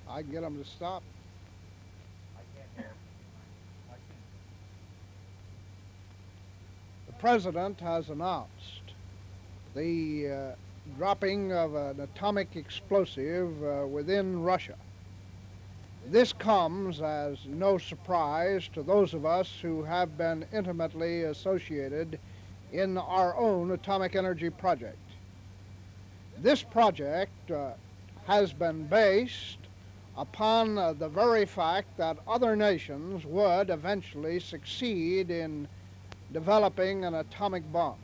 I can get them to stop. The President has announced the dropping of an atomic explosive within Russia. This comes as no surprise to those of us who have been intimately associated in our own atomic energy project. This project has been based upon the very fact that other nations would eventually succeed in developing an atomic bomb.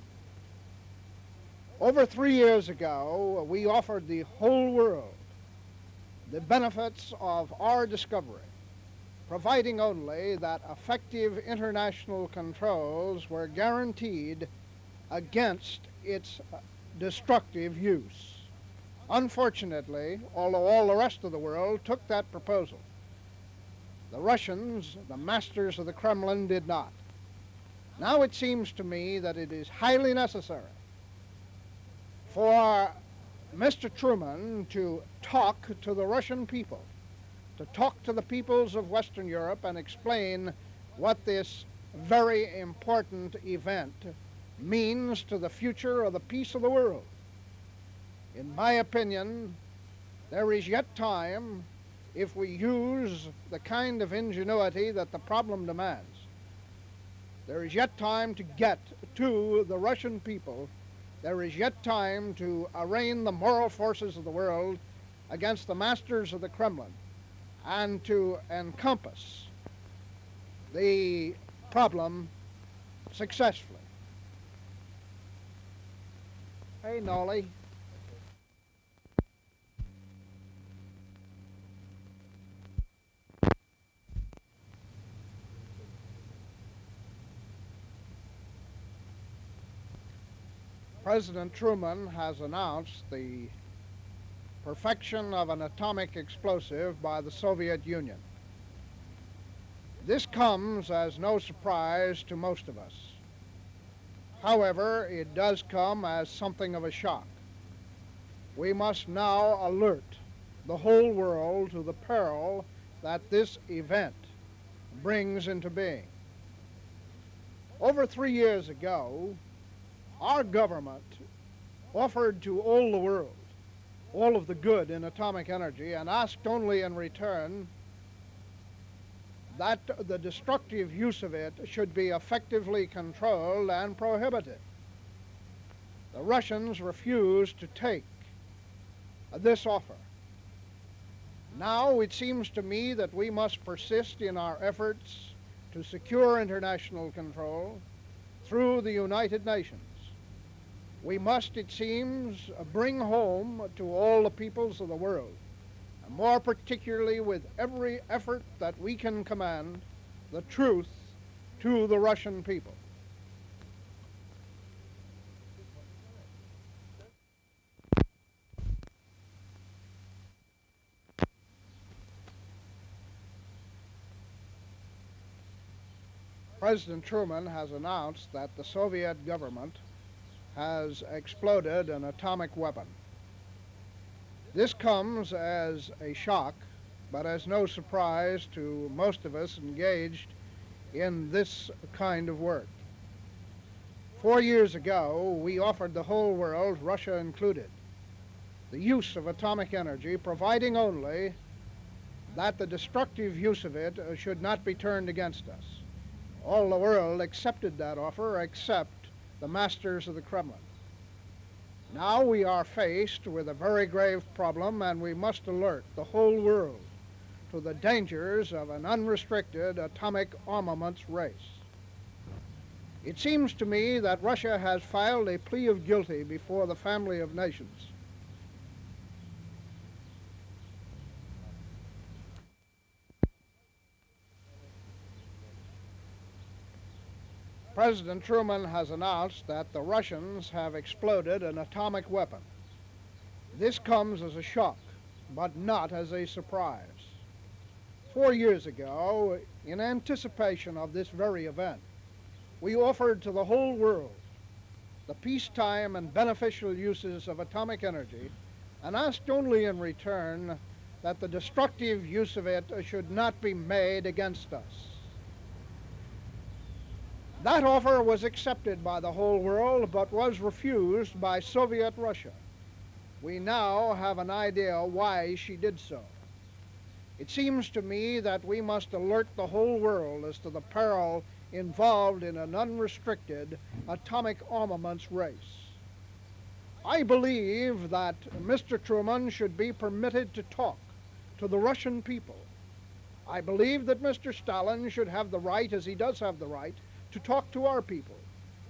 Over 3 years ago, we offered the whole world the benefits of our discovery, providing only that effective international controls were guaranteed against its destructive use. Unfortunately, although all the rest of the world took that proposal, the Russians, the masters of the Kremlin, did not. Now it seems to me that it is highly necessary for Mr. Truman to talk to the Russian people, to talk to the peoples of Western Europe and explain what this very important event means to the future of the peace of the world. In my opinion, there is yet time, if we use the kind of ingenuity that the problem demands, there is yet time to get to the Russian people. There is yet time to arraign the moral forces of the world against the masters of the Kremlin and to encompass the problem successfully. Hey, Nolly. President Truman has announced the perfection of an atomic explosive by the Soviet Union. This comes as no surprise to most of us. However, it does come as something of a shock. We must now alert the whole world to the peril that this event brings into being. Over 3 years ago, our government offered to all the world all of the good in atomic energy and asked only in return that the destructive use of it should be effectively controlled and prohibited. The Russians refused to take this offer. Now it seems to me that we must persist in our efforts to secure international control through the United Nations. We must, it seems, bring home to all the peoples of the world, and more particularly with every effort that we can command, the truth to the Russian people. President Truman has announced that the Soviet government has exploded an atomic weapon. This comes as a shock, but as no surprise to most of us engaged in this kind of work. 4 years ago, we offered the whole world, Russia included, the use of atomic energy, providing only that the destructive use of it should not be turned against us. All the world accepted that offer except the masters of the Kremlin. Now we are faced with a very grave problem, and we must alert the whole world to the dangers of an unrestricted atomic armaments race. It seems to me that Russia has filed a plea of guilty before the family of nations. President Truman has announced that the Russians have exploded an atomic weapon. This comes as a shock, but not as a surprise. 4 years ago, in anticipation of this very event, we offered to the whole world the peacetime and beneficial uses of atomic energy and asked only in return that the destructive use of it should not be made against us. That offer was accepted by the whole world, but was refused by Soviet Russia. We now have an idea why she did so. It seems to me that we must alert the whole world as to the peril involved in an unrestricted atomic armaments race. I believe that Mr. Truman should be permitted to talk to the Russian people. I believe that Mr. Stalin should have the right, as he does have the right, to talk to our people.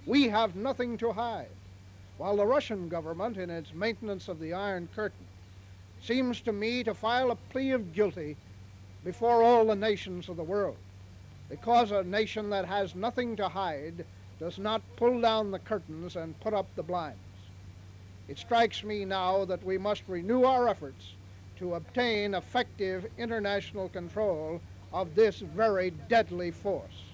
We have nothing to hide. While the Russian government, in its maintenance of the Iron Curtain, seems to me to file a plea of guilty before all the nations of the world, because a nation that has nothing to hide does not pull down the curtains and put up the blinds. It strikes me now that we must renew our efforts to obtain effective international control of this very deadly force.